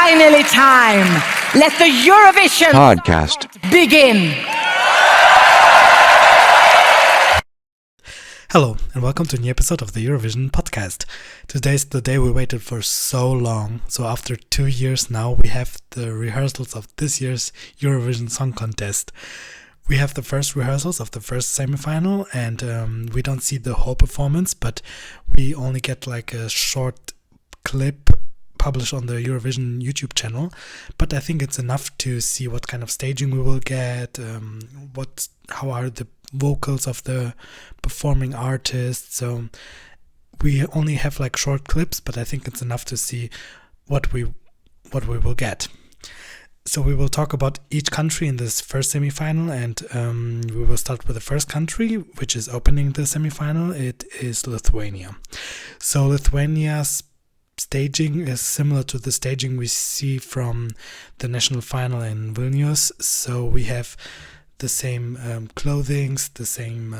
finally time. Let the Eurovision podcast begin. Hello, and welcome to a new episode of the Eurovision podcast. Today's the day we waited for so long. So after 2 years now, we have the rehearsals of this year's Eurovision Song Contest. We have the first rehearsals of the first semi-final, and we don't see the whole performance, but we only get like a short clip published on the Eurovision YouTube channel. But I think it's enough to see what kind of staging we will get, how are the vocals of the performing artists. So we only have like short clips, but I think it's enough to see what we will get. So we will talk about each country in this first semi-final, and we will start with the first country, which is opening the semi-final. It is Lithuania. So Lithuania's staging is similar to the staging we see from the national final in Vilnius. So we have the same clothings, the same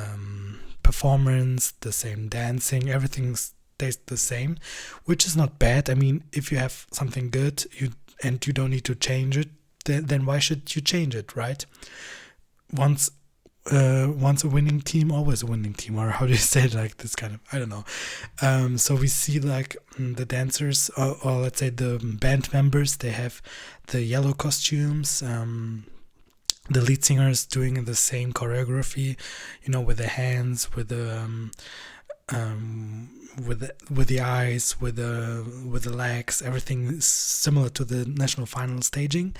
performance, the same dancing, everything stays the same, which is not bad. I mean, if you have something good and you don't need to change it, then why should you change it, right? Once a winning team, always a winning team, or how do you say it, like this kind of, I don't know. So we see like the dancers, or let's say the band members, they have the yellow costumes, the lead singer is doing the same choreography, with the hands, with the eyes, with the legs. Everything is similar to the national final staging.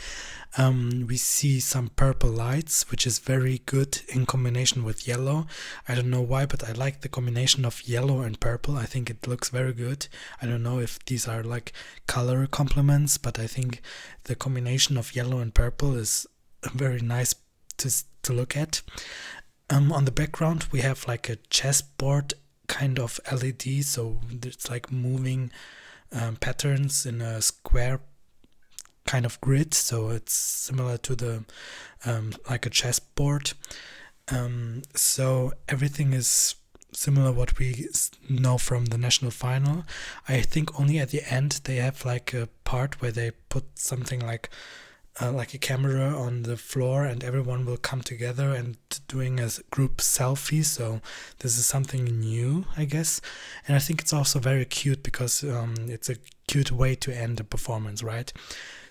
We see some purple lights, which is very good in combination with yellow. I don't know why, but I like the combination of yellow and purple. I think it looks very good. I don't know if these are like color complements, but I think the combination of yellow and purple is very nice to look at. On the background we have like a chessboard kind of LED, so it's like moving patterns in a square kind of grid, so it's similar to the like a chessboard. So everything is similar what we know from the national final. I think only at the end they have like a part where they put something like a camera on the floor, and everyone will come together and doing a group selfie. So this is something new, I guess. And I think it's also very cute because it's a cute way to end a performance, right?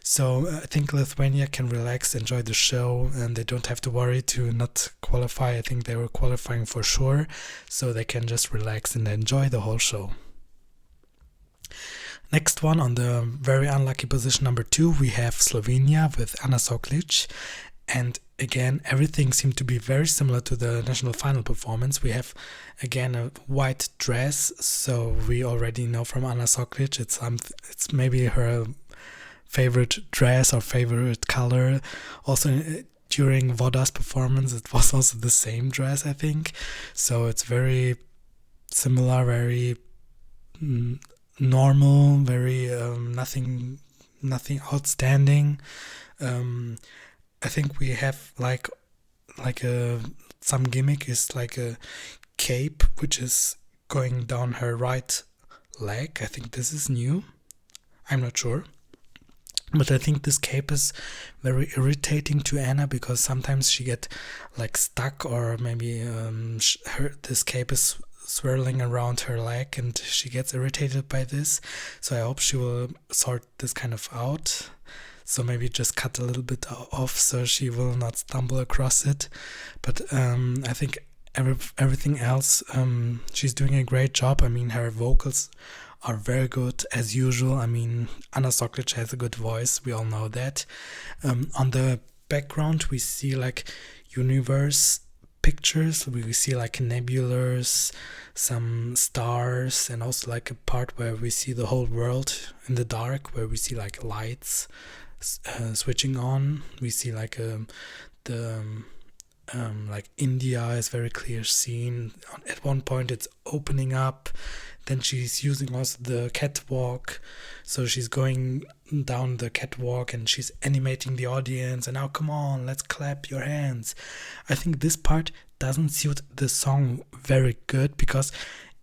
So I think Lithuania can relax, enjoy the show, and they don't have to worry to not qualify. I think they were qualifying for sure, so they can just relax and enjoy the whole show. Next one, on the very unlucky position number 2, we have Slovenia with Ana Soklic. And again, everything seemed to be very similar to the national final performance. We have, again, a white dress. So we already know from Ana Soklic, it's maybe her favorite dress or favorite color. Also, during Voda's performance, it was also the same dress, I think. So it's very similar, very normal, very nothing outstanding. I think we have like some gimmick is like a cape which is going down her right leg. I think this is new. I'm not sure. But I think this cape is very irritating to Anna, because sometimes she get like stuck, or maybe this cape is swirling around her leg and she gets irritated by this. So I hope she will sort this kind of out. So maybe just cut a little bit off so she will not stumble across it. But I think everything else, she's doing a great job. I mean, her vocals are very good as usual. I mean, Ana Soklic has a good voice. We all know that. On the background, we see like universe pictures. We see like nebulars, some stars, and also like a part where we see the whole world in the dark, where we see like lights switching on. We see like like India is very clear seen. At one point it's opening up, then she's using also the catwalk, so she's going down the catwalk and she's animating the audience, and now come on, let's clap your hands. I think this part doesn't suit the song very good, because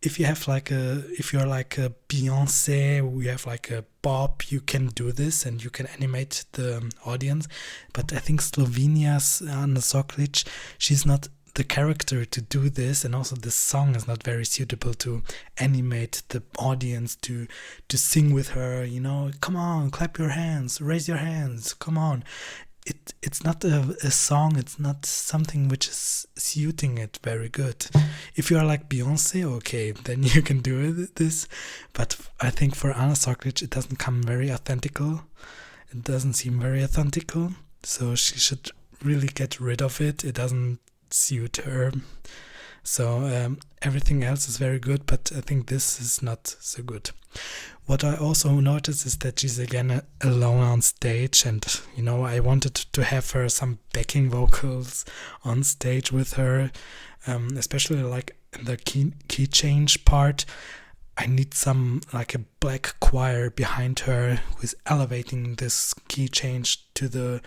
if you're like a Beyonce, we have like a Bob, you can do this and you can animate the audience. But I think Slovenia's Anna Soklic, she's not the character to do this, and also the song is not very suitable to animate the audience to sing with her. Come on, clap your hands, raise your hands, come on. It's not a song, it's not something which is suiting it very good. If you are like Beyonce, okay, then you can do this. But I think for Anna Soklic, it doesn't come very authentical. It doesn't seem very authentical. So she should really get rid of it. It doesn't suit her. So everything else is very good, but I think this is not so good. What I also noticed is that she's again alone on stage, and I wanted to have her some backing vocals on stage with her, especially like in the key change part. I need some like a black choir behind her who is elevating this key change to the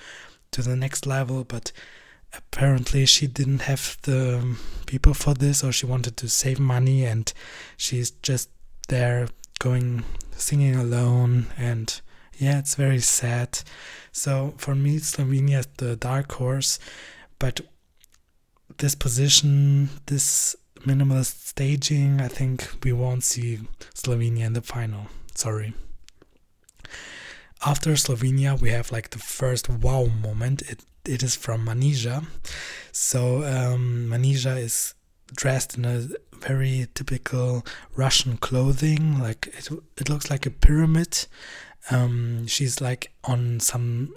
next level, but apparently she didn't have the people for this, or she wanted to save money, and she's just there singing alone, and yeah, it's very sad. So for me, Slovenia is the dark horse, but this position, this minimalist staging, I think we won't see Slovenia in the final. Sorry. After Slovenia, we have like the first wow moment. It is from Manizha. So Manizha is dressed in a very typical Russian clothing. Like it looks like a pyramid. She's like on some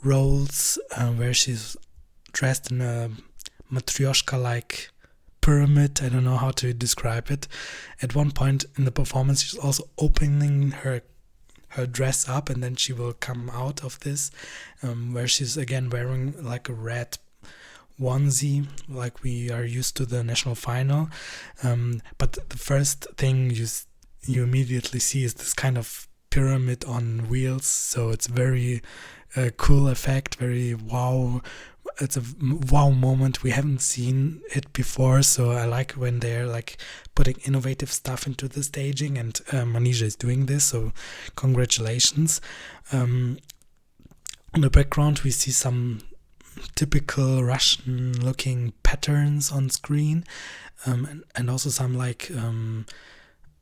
rolls where she's dressed in a matryoshka-like pyramid. I don't know how to describe it. At one point in the performance, she's also opening her dress up, and then she will come out of this where she's again wearing like a red onesie, like we are used to the national final. But the first thing you immediately see is this kind of pyramid on wheels. So it's very cool effect, very wow. It's a wow moment. We haven't seen it before, so I like when they're like putting innovative stuff into the staging, and Manizha is doing this, so congratulations. In the background we see some typical Russian looking patterns on screen, and also some like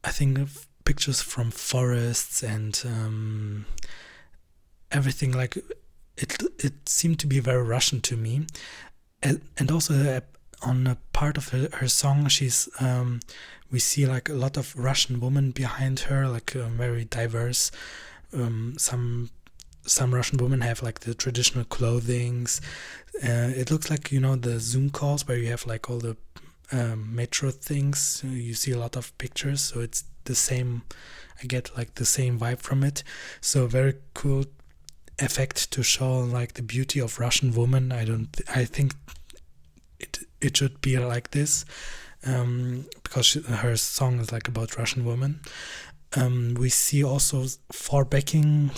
I think pictures from forests and everything. Like it seemed to be very Russian to me, and also on a part of her song, she's we see like a lot of Russian women behind her, like very diverse. Some Russian women have like the traditional clothings. It looks like the Zoom calls where you have like all the metro things. You see a lot of pictures, so it's the same. I get like the same vibe from it. So very cool effect to show like the beauty of Russian women. I think it should be like this, because her song is like about Russian women. We see also 4 backing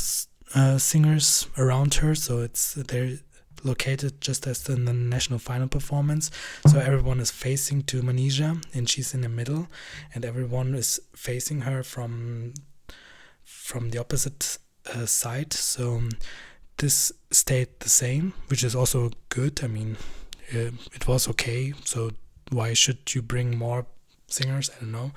singers around her, so they're located just as in the national final performance. So everyone is facing to Manizha, and she's in the middle, and everyone is facing her from the opposite side. So this stayed the same, which is also good. I mean, it was okay, so why should you bring more singers? I don't know.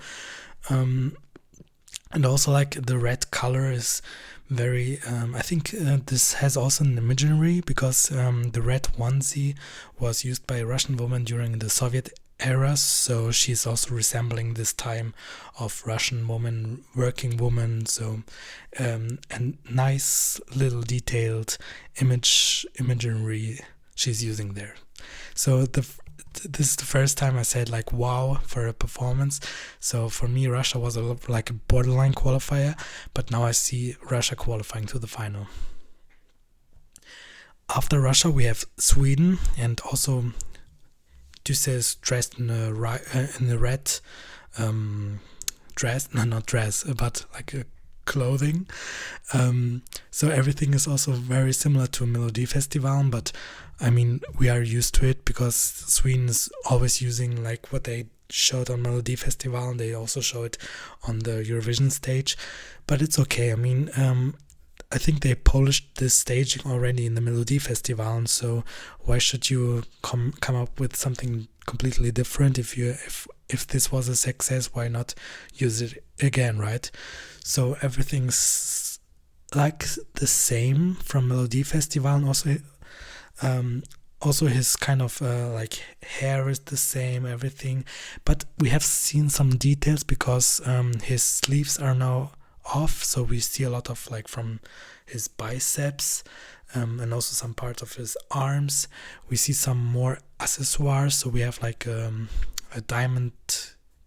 And also like the red color is very I think this has also an imagery, because the red onesie was used by a Russian woman during the Soviet era, so she's also resembling this time of Russian woman, working woman. So and nice little detailed imagery she's using there. So this is the first time I said like wow for a performance. So for me, Russia was like a borderline qualifier, but now I see Russia qualifying to the final. After Russia, we have Sweden, and also Duce is dressed in a red dress, no, not dress, but like a clothing. So everything is also very similar to Melodifestivalen, but I mean, we are used to it because Sweden is always using like what they showed on Melody Festival, and they also show it on the Eurovision stage. But it's okay. I mean, I think they polished this staging already in the Melody Festival, and so why should you come up with something completely different? If this was a success, why not use it again, right? So everything's like the same from Melody Festival, and also his kind of like hair is the same, everything. But we have seen some details because his sleeves are now off, so we see a lot of like from his biceps and also some parts of his arms. We see some more accessoires, so we have like a diamond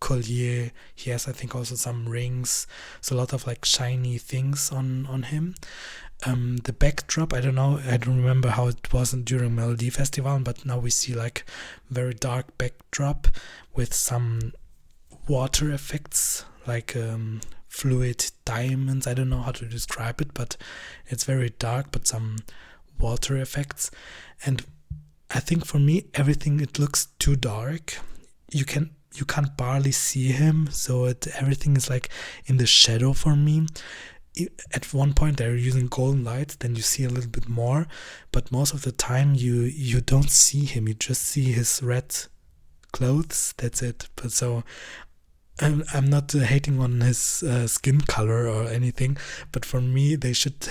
collier. He has, I think, also some rings, so a lot of like shiny things on him. The backdrop, I don't know, I don't remember how it was during Melody Festival, but now we see like very dark backdrop with some water effects, like fluid diamonds. I don't know how to describe it, but it's very dark, but some water effects. And I think for me, everything, it looks too dark. You can't barely see him, so everything is like in the shadow for me. At one point they're using golden lights, then you see a little bit more, but most of the time you don't see him, you just see his red clothes, that's it. But so I'm not hating on his skin color or anything, but for me they should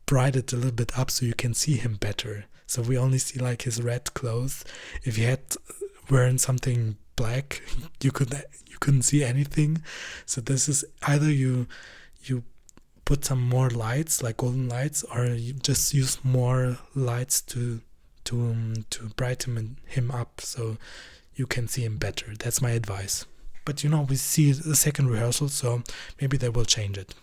brighten it a little bit up so you can see him better. So we only see like his red clothes. If he had wearing something black, you couldn't see anything. So this is either you put some more lights, like golden lights, or you just use more lights to brighten him up so you can see him better. That's my advice. But we see the second rehearsal, so maybe they will change it.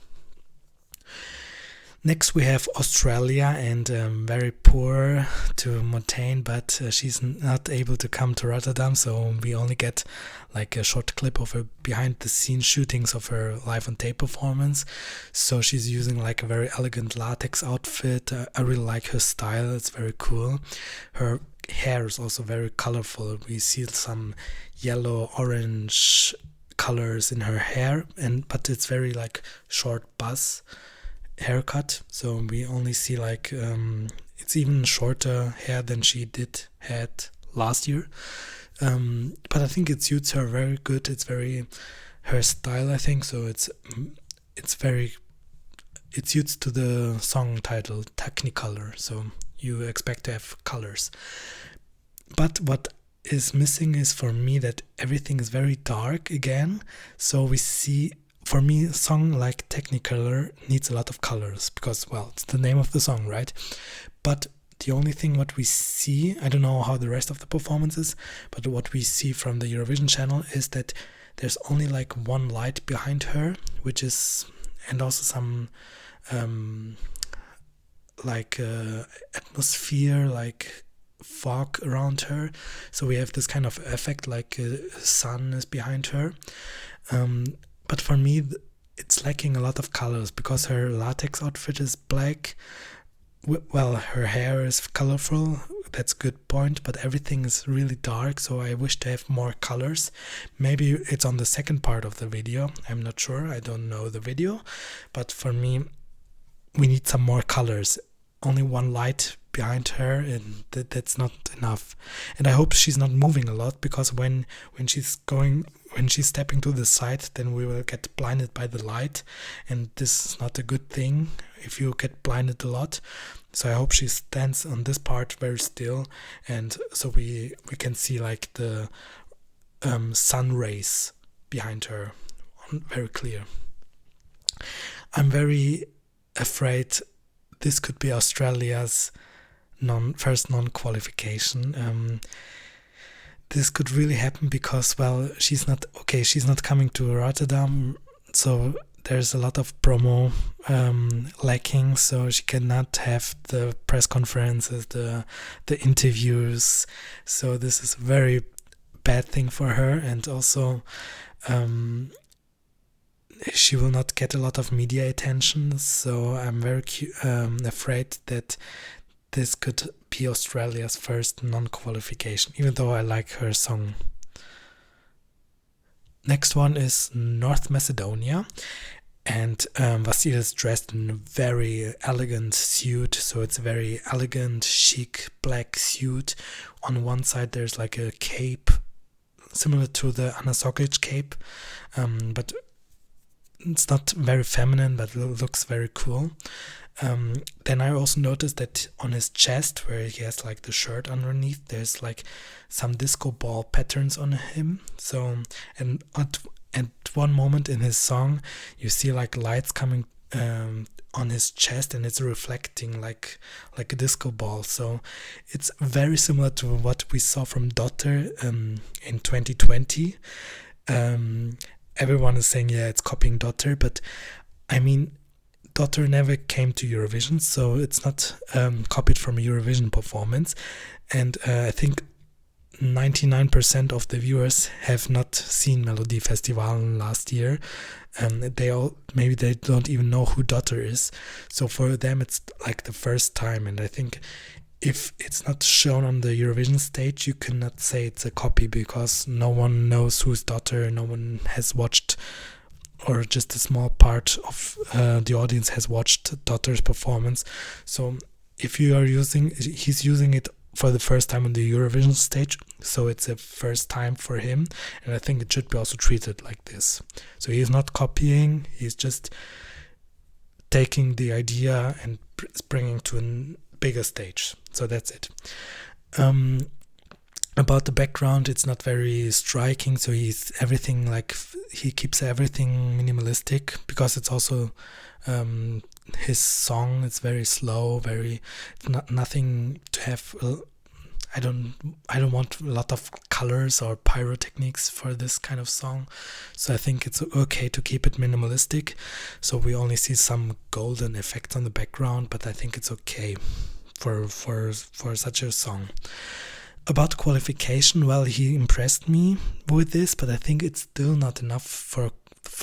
Next we have Australia, and very poor to Montaigne, but she's not able to come to Rotterdam, so we only get like a short clip of her behind the scenes shootings of her live on tape performance. So she's using like a very elegant latex outfit. I really like her style, it's very cool. Her hair is also very colorful. We see some yellow, orange colors in her hair, but it's very like short buzz haircut, so we only see like it's even shorter hair than she had last year, but I think it suits her very good. It's very her style, I think, so it suits to the song title Technicolor, so you expect to have colors. But what is missing is for me that everything is very dark again, so we see, for me, a song like Technicolor needs a lot of colors because, well, it's the name of the song, right? But the only thing what we see, I don't know how the rest of the performance is, but what we see from the Eurovision channel is that there's only like one light behind her, and also some atmosphere, like fog around her. So we have this kind of effect like sun is behind her. But for me, it's lacking a lot of colors because her latex outfit is black. Well, her hair is colorful. That's a good point. But everything is really dark. So I wish to have more colors. Maybe it's on the second part of the video. I'm not sure. I don't know the video. But for me, we need some more colors. Only one light behind her, and that's not enough. And I hope she's not moving a lot, because when she's stepping to the side, then we will get blinded by the light, and this is not a good thing if you get blinded a lot. So I hope she stands on this part very still, and so we can see like the sun rays behind her very clear. I'm very afraid this could be Australia's first non-qualification. This could really happen because, well, she's not coming to Rotterdam, so there's a lot of promo lacking, so she cannot have the press conferences, the interviews, so this is a very bad thing for her, and also she will not get a lot of media attention, so I'm very afraid that this could be Australia's first non-qualification, even though I like her song. Next one is North Macedonia. And Vasil is dressed in a very elegant suit, so it's a very elegant, chic black suit. On one side there's like a cape, similar to the Anna Sokic cape, but it's not very feminine, but it looks very cool. Then I also noticed that on his chest, where he has like the shirt underneath, there's like some disco ball patterns on him. So, and at one moment in his song, you see like lights coming on his chest, and it's reflecting like a disco ball. So it's very similar to what we saw from Daughter in 2020. Everyone is saying, yeah, it's copying Daughter, but I mean, Daughter never came to Eurovision, so it's not copied from a Eurovision performance. And I think 99% of the viewers have not seen Melody Festival last year. Maybe they don't even know who Daughter is. So for them, it's like the first time. And I think if it's not shown on the Eurovision stage, you cannot say it's a copy, because no one knows who's Daughter. No one has watched, or just a small part of the audience has watched Daughter's performance. So if you are he's using it for the first time on the Eurovision stage, so it's a first time for him, and I think it should be also treated like this. So he's not copying, he's just taking the idea and bringing to a bigger stage. So that's it. About the background, it's not very striking, so he keeps everything minimalistic, because it's also his song. It's very slow, nothing to have. I don't want a lot of colors or pyrotechnics for this kind of song, so I think it's okay to keep it minimalistic. So we only see some golden effects on the background, but I think it's okay for such a song. About qualification, well, he impressed me with this, but I think it's still not enough for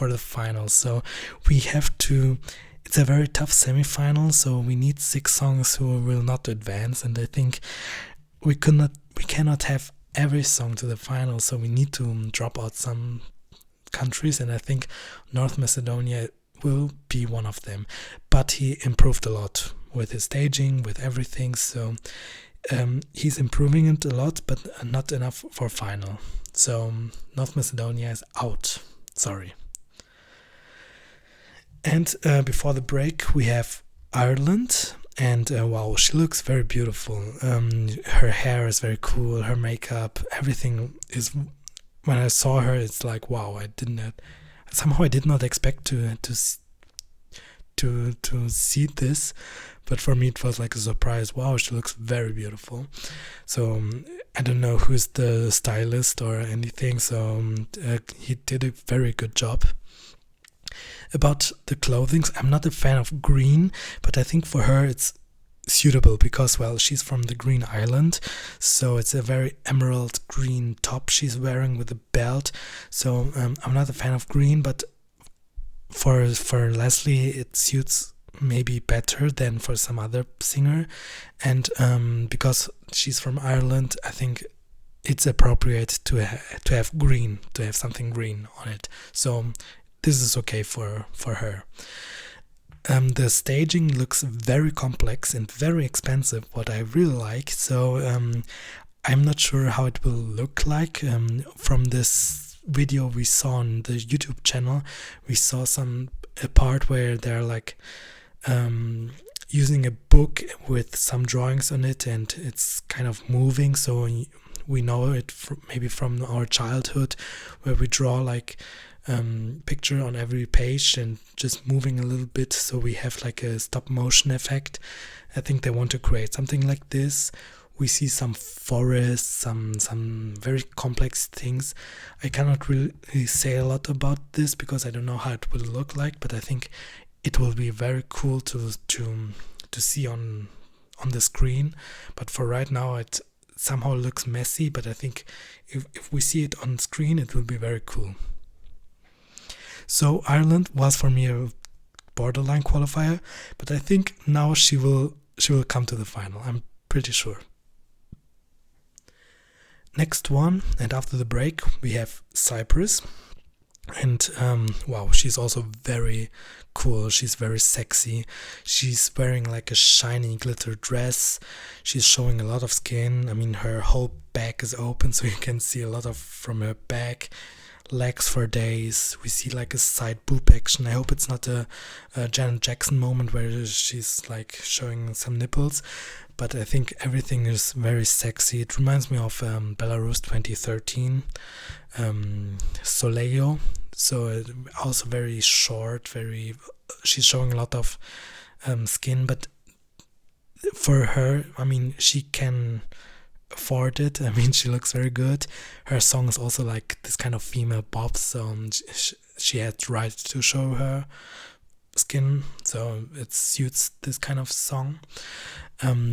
the final. So we have to. It's a very tough semi-final, so we need 6 songs who will not advance, and I think we cannot have every song to the final, so we need to drop out some countries, and I think North Macedonia will be one of them. But he improved a lot with his staging, with everything, so he's improving it a lot, but not enough for final. So North Macedonia is out. Sorry. And before the break, we have Ireland, and wow, she looks very beautiful. Her hair is very cool, her makeup, everything is. When I saw her, it's like, wow, I did not expect to see this, but for me it was like a surprise. Wow, she looks very beautiful. So I don't know who's the stylist or anything, so he did a very good job. About the clothing, I'm not a fan of green, but I think for her it's suitable, because, well, she's from the Green Island, so it's a very emerald green top she's wearing with a belt. So I'm not a fan of green, but for Leslie it suits maybe better than for some other singer, and because she's from Ireland, I think it's appropriate to have green, to have something green on it. So this is okay for her. The staging looks very complex and very expensive, what I really like. So I'm not sure how it will look like. From this video we saw on the YouTube channel, we saw a part where they're like using a book with some drawings on it, and it's kind of moving. So we know it maybe from our childhood, where we draw like picture on every page and just moving a little bit, so we have like a stop motion effect. I think they want to create something like this. We see some forests, some very complex things. I cannot really say a lot about this because I don't know how it will look like, but I think it will be very cool to see on the screen. But for right now, it somehow looks messy, but I think if we see it on screen, it will be very cool. So Ireland was for me a borderline qualifier, but I think now she will come to the final. I'm pretty sure. Next one, and after the break, we have Cyprus. And wow, she's also very cool. She's very sexy. She's wearing like a shiny glitter dress. She's showing a lot of skin. I mean, her whole back is open, so you can see a lot of from her back. Legs for days. We see like a side boob action. I hope it's not a Janet Jackson moment where she's like showing some nipples, but I think everything is very sexy. It reminds me of Belarus 2013, Soleil. So also very short, she's showing a lot of skin, but for her, I mean, she can afford it. I mean, she looks very good. Her song is also like this kind of female pop, so she had the right to show her skin, so it suits this kind of song.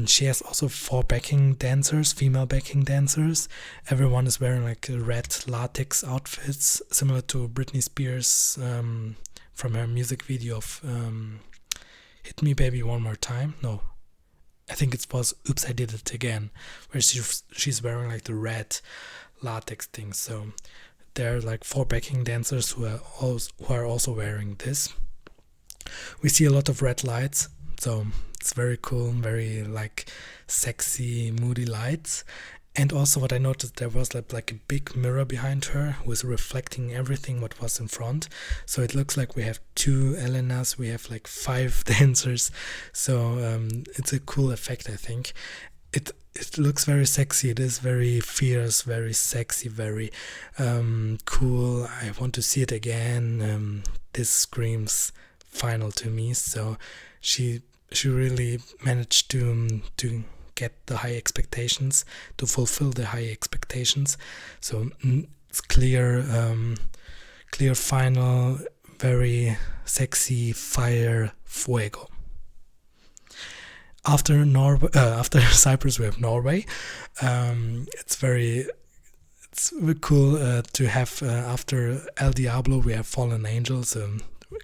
She has also 4 backing dancers, female backing dancers. Everyone is wearing like red latex outfits, similar to Britney Spears from her music video of Hit Me Baby One More Time. No, I think it was Oops, I Did It Again, where she's wearing like the red latex thing. So there are like 4 backing dancers who are also wearing this. We see a lot of red lights, so it's very cool, very like sexy, moody lights. And also what I noticed, there was like a big mirror behind her who was reflecting everything what was in front. So it looks like we have 2 Elenas, we have like 5 dancers. So it's a cool effect, I think. It looks very sexy. It is very fierce, very sexy, very cool. I want to see it again. This screams final to me. So she really managed to get the high expectations, to fulfill the high expectations. So it's clear final, very sexy, fire, fuego. After Cyprus, we have Norway. It's very cool to have after El Diablo we have Fallen Angels.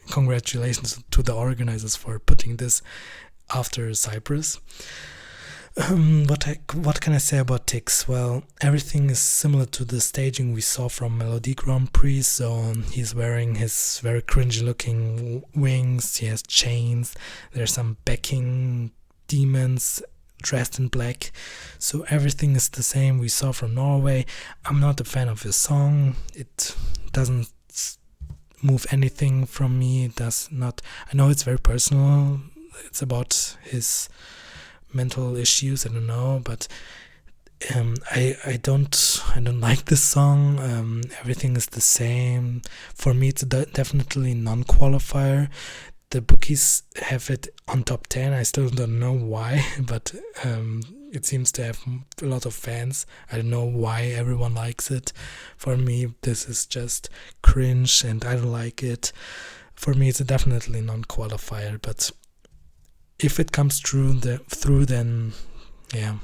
Congratulations to the organizers for putting this after Cyprus. What can I say about Tix? Well, everything is similar to the staging we saw from Melody Grand Prix. So he's wearing his very cringy looking wings. He has chains. There's some backing demons dressed in black. So everything is the same we saw from Norway. I'm not a fan of his song. It doesn't move anything from me. It does not. I know it's very personal. It's about his mental issues. I don't know, but I don't like this song. Everything is the same. For me, it's definitely non-qualifier. The bookies have it on top 10. I still don't know why, but it seems to have a lot of fans. I don't know why everyone likes it. For me, this is just cringe and I don't like it. For me, it's definitely non-qualifier, but if it comes through, then yeah,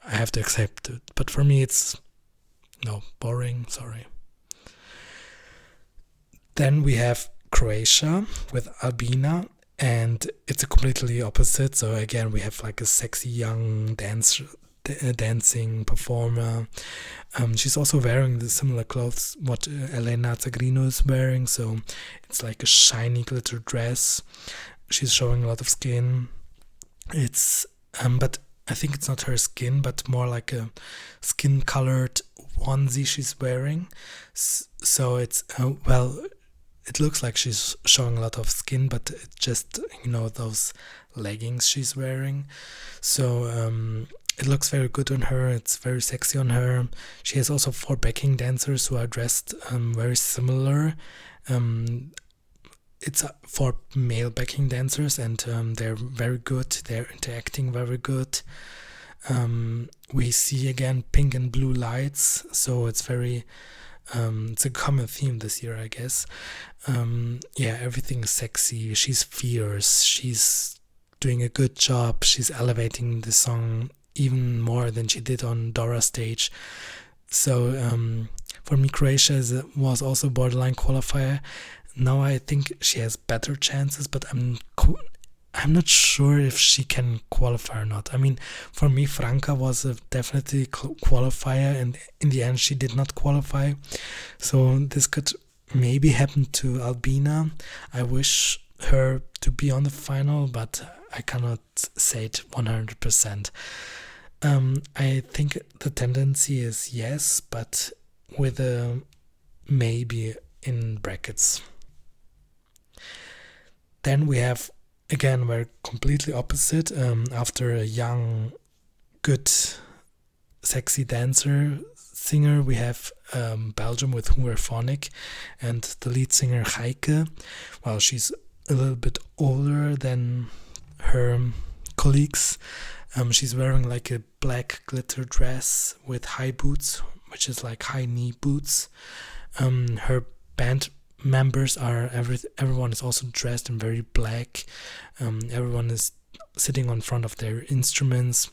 I have to accept it. But for me, it's boring. Sorry. Then we have Croatia with Albina, and it's a completely opposite. So again, we have like a sexy young dancing performer. She's also wearing the similar clothes what Elena Zagrino is wearing. So it's like a shiny glitter dress. She's showing a lot of skin. It's but I think it's not her skin, but more like a skin-colored onesie she's wearing. So it's it looks like she's showing a lot of skin, but it's just those leggings she's wearing. So it looks very good on her. It's very sexy on her. She has also 4 backing dancers who are dressed very similar. It's 4 male backing dancers, and they're very good. They're interacting very good. We see again pink and blue lights, so it's very it's a common theme this year, I guess. Everything is sexy. She's fierce. She's doing a good job. She's elevating the song even more than she did on Dora's stage. So for me, Croatia was also borderline qualifier. Now I think she has better chances, but I'm not sure if she can qualify or not. I mean, for me, Franca was a definitely qualifier, and in the end, she did not qualify. So this could maybe happened to Albina. I wish her to be on the final, but I cannot say it 100%. I think the tendency is yes, but with a maybe in brackets. Then we have, again, we're completely opposite. After a young, good, sexy singer, we have Belgium with Hoerphonic, and the lead singer Heike. Well, she's a little bit older than her colleagues. She's wearing like a black glitter dress with high boots, which is like high knee boots. Her band members are everyone is also dressed in very black. Everyone is sitting on front of their instruments.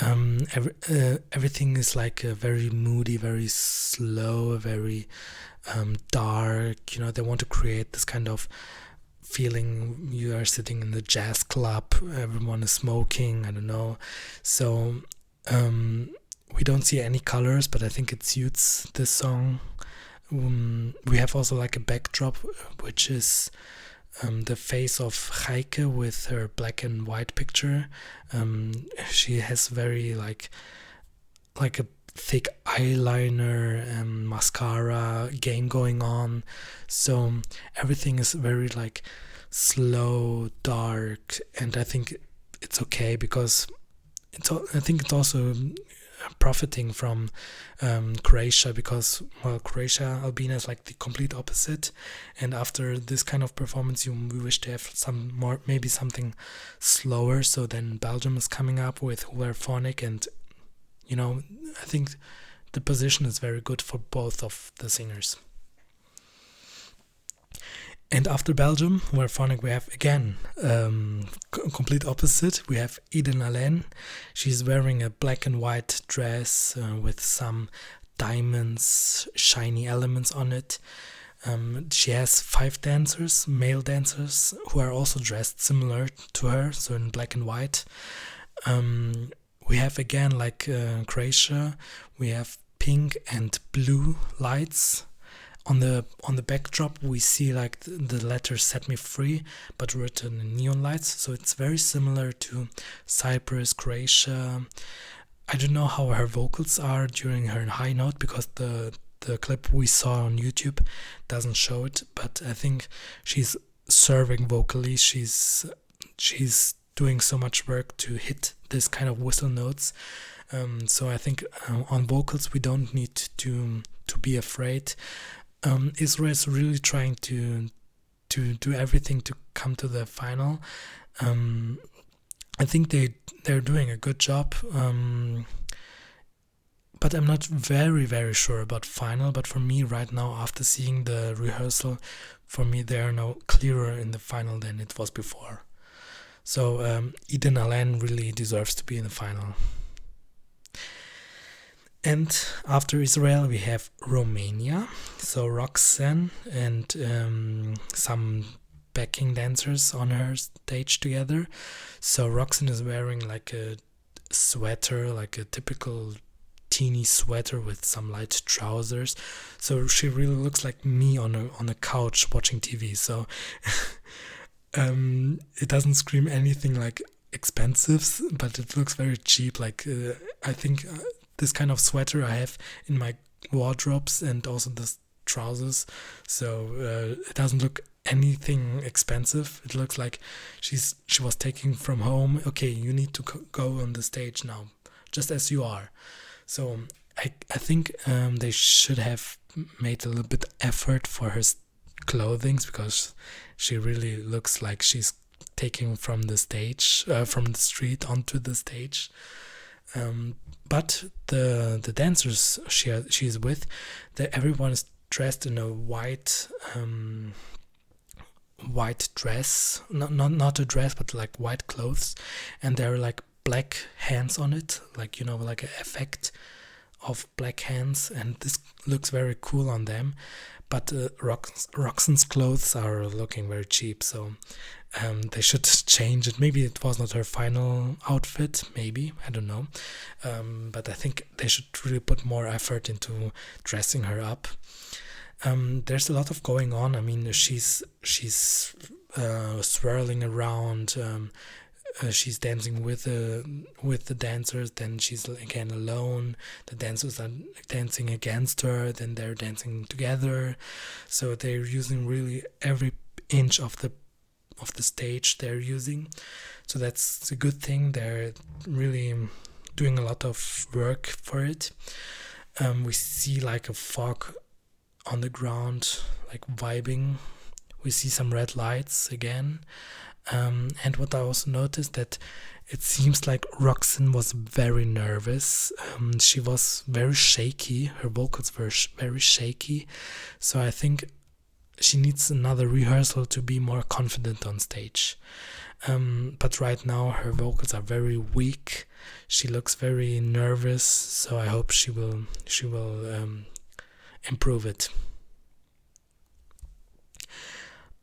Everything is like very moody, very slow, very dark. You know, they want to create this kind of feeling you are sitting in the jazz club, everyone is smoking, I don't know. So we don't see any colors, but I think it suits this song. We have also like a backdrop, which is the face of Heike with her black and white picture. She has very like a thick eyeliner and mascara game going on, so everything is very like slow, dark, and I think it's okay because I think it's also profiting from Croatia, because Croatia, Albina is like the complete opposite, and after this kind of performance we wish to have some more, maybe something slower. So then Belgium is coming up with Hoerphonic, and you know, I think the position is very good for both of the singers. And after Belgium, Hoerphonic, we have again complete opposite. We have Eden Allen. She's wearing a black and white dress with some diamonds, shiny elements on it. She has 5 dancers, male dancers, who are also dressed similar to her, so in black and white. We have again, like Croatia, we have pink and blue lights. On the backdrop we see like the letter "Set Me Free" but written in neon lights, so it's very similar to Cyprus, Croatia. I don't know how her vocals are during her high note, because the clip we saw on YouTube doesn't show it, but I think she's serving vocally. She's doing so much work to hit this kind of whistle notes. So I think on vocals we don't need to be afraid. Israel is really trying to do everything to come to the final. I think they're doing a good job. But I'm not very sure about final. But for me right now, after seeing the rehearsal, for me they are now clearer in the final than it was before. So Eden Allen really deserves to be in the final. And after Israel we have Romania. So Roxanne and some backing dancers on her stage together. So Roxanne is wearing like a sweater, like a typical teeny sweater with some light trousers. So she really looks like me on a couch watching TV. So it doesn't scream anything like expensive, but it looks very cheap. Like I think this kind of sweater I have in my wardrobes, and also the trousers. So it doesn't look anything expensive. It looks like she was taking from home. Okay, you need to go on the stage now, just as you are. So I think they should have made a little bit effort for her clothing, because she really looks like she's taking from the stage, from the street onto the stage. But the dancers she's with, everyone is dressed in a white dress, not a dress, but like white clothes, and there are like black hands on it, like, you know, like an effect of black hands, and this looks very cool on them. But Roxanne's clothes are looking very cheap, so they should change it. Maybe it was not her final outfit, maybe, I don't know. But I think they should really put more effort into dressing her up. There's a lot of going on. I mean, she's swirling around. She's dancing with the dancers. Then she's again alone. The dancers are dancing against her. Then they're dancing together. So they're using really every inch of the stage they're using. So that's a good thing. They're really doing a lot of work for it. We see like a fog on the ground, like vibing. We see some red lights again. And what I also noticed, that it seems like Roxanne was very nervous. She was very shaky. Her vocals were very shaky. So I think she needs another rehearsal to be more confident on stage. But right now her vocals are very weak. She looks very nervous. So I hope she will improve it.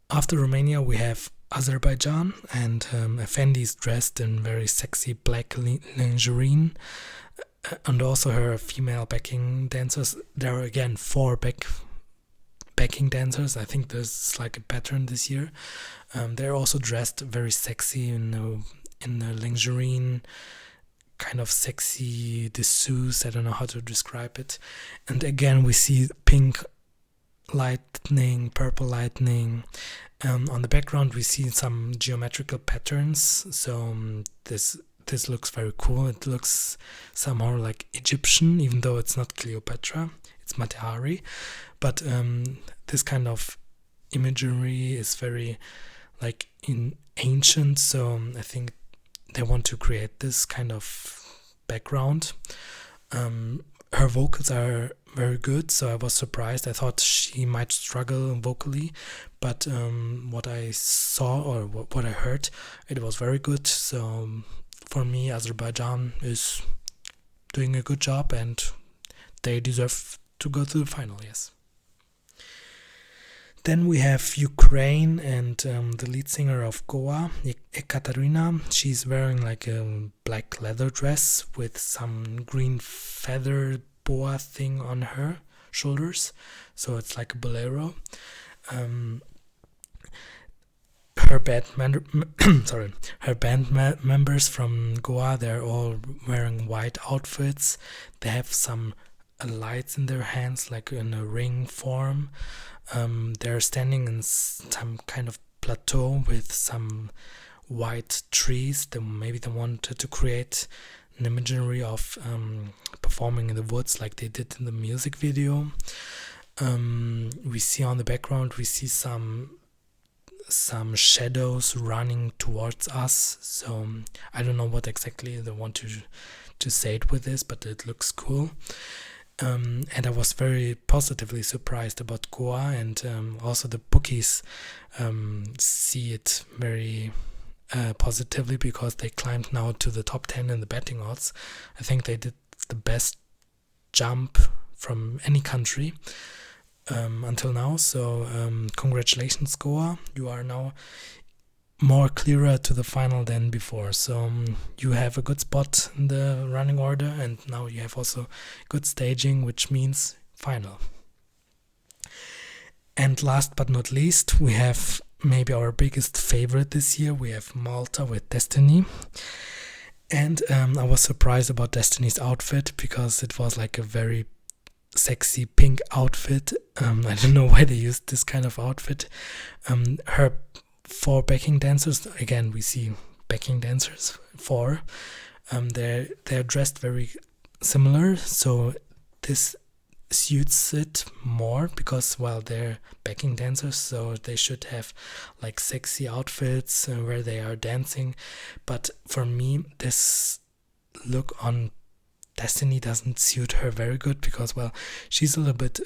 After Romania, we have Azerbaijan, and Effendi is dressed in very sexy black lingerie, and also her female backing dancers. There are again 4 backing dancers. I think there's like a pattern this year. They're also dressed very sexy in the lingerie, kind of sexy dessous. I don't know how to describe it. And again, we see pink lightning, purple lightning. On the background we see some geometrical patterns, so this looks very cool. It looks somehow like Egyptian, even though it's not Cleopatra, it's Mate Hari. But this kind of imagery is very like ancient, so I think they want to create this kind of background. Her vocals are very good, so I was surprised. I thought she might struggle vocally, but what I saw or what I heard, it was very good. So for me, Azerbaijan is doing a good job, and they deserve to go to the final, yes. Then we have Ukraine, and the lead singer of Goa, Ekaterina. She's wearing like a black leather dress with some green feather boa thing on her shoulders, so it's like a bolero. Her band members from Goa, they're all wearing white outfits. They have some lights in their hands, like in a ring form. They're standing in some kind of plateau with some white trees. Maybe they wanted to create an imagery of performing in the woods like they did in the music video. We see on the background, we see some shadows running towards us. So I don't know what exactly they want to say it with this, but it looks cool. And I was very positively surprised about Goa, and also the bookies see it very positively, because they climbed now to the top 10 in the betting odds. I think they did the best jump from any country until now. So congratulations, Goa. You are now more clearer to the final than before. So you have a good spot in the running order, and now you have also good staging, which means final. And last but not least, we have maybe our biggest favorite this year. We have Malta with Destiny. And I was surprised about Destiny's outfit, because it was like a very sexy pink outfit. I don't know why they used this kind of outfit. Her 4 backing dancers, again we see backing dancers, 4. They're dressed very similar, so this suits it more, because they're backing dancers, so they should have like sexy outfits where they are dancing. But for me, this look on Destiny doesn't suit her very good, because she's a little bit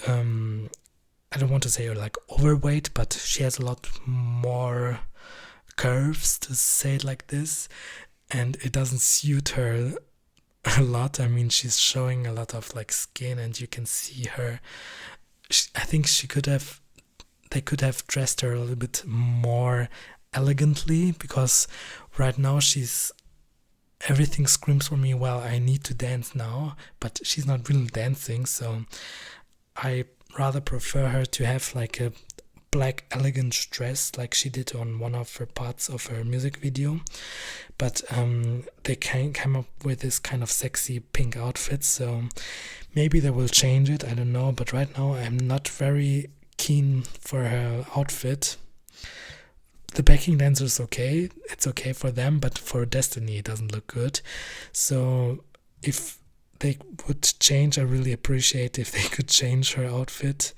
I don't want to say like overweight, but she has a lot more curves, to say it like this, and it doesn't suit her a lot. I mean, she's showing a lot of like skin, and you can see her. I think they could have dressed her a little bit more elegantly, because right now everything screams for me, I need to dance now, but she's not really dancing. So I rather prefer her to have like a black elegant dress like she did on one of her parts of her music video, but they came up with this kind of sexy pink outfit, so maybe they will change it, I don't know. But right now I'm not very keen for her outfit. The backing dancer is okay, it's okay for them, but for Destiny it doesn't look good. So if they would change, I really appreciate if they could change her outfit.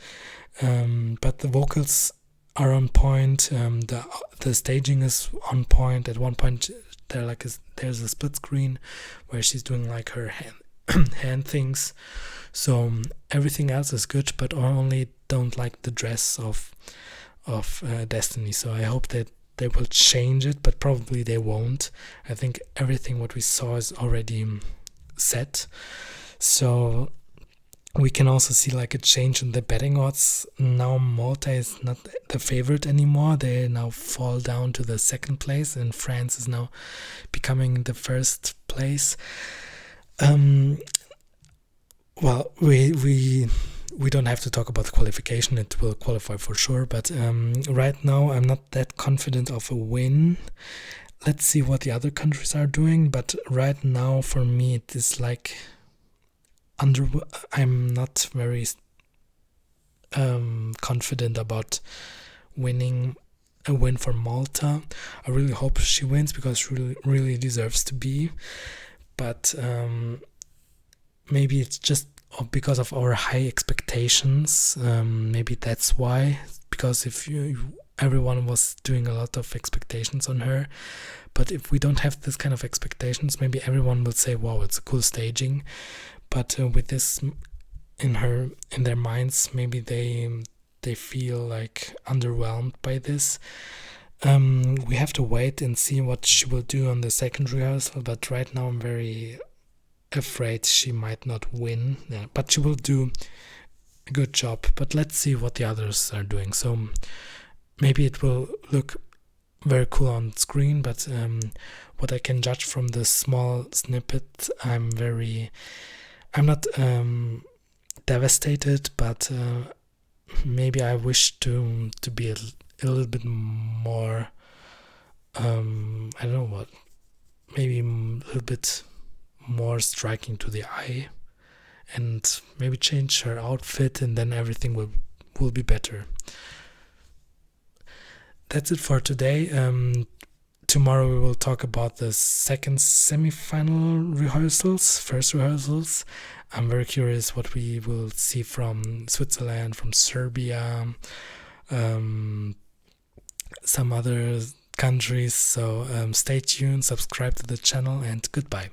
But the vocals are on point. The staging is on point. At one point, there's a split screen where she's doing like her hand things. So everything else is good, but I only don't like the dress of Destiny. So I hope that they will change it, but probably they won't. I think everything what we saw is already set. So we can also see like a change in the betting odds. Now Malta is not the favorite anymore. They now fall down to the second place, and France is now becoming the first place. Well, we don't have to talk about the qualification. It will qualify for sure. But right now I'm not that confident of a win. Let's see what the other countries are doing. But right now for me it is like I'm not very confident about winning a win for Malta. I really hope she wins because she really deserves to be. But maybe it's just because of our high expectations. Maybe that's why. Because everyone was doing a lot of expectations on her. But if we don't have this kind of expectations, maybe everyone will say, "Wow, it's a cool staging." But with this in their minds, maybe they feel like underwhelmed by this. We have to wait and see what she will do on the second rehearsal. But right now I'm very afraid she might not win. Yeah, but she will do a good job. But let's see what the others are doing. So maybe it will look very cool on screen. But what I can judge from the small snippet, I'm not devastated, but maybe I wish to be a little bit more, I don't know what, maybe a little bit more striking to the eye, and maybe change her outfit, and then everything will be better. That's it for today. Tomorrow we will talk about the second semi-final first rehearsals. I'm very curious what we will see from Switzerland, from Serbia, some other countries. So stay tuned, subscribe to the channel, and goodbye.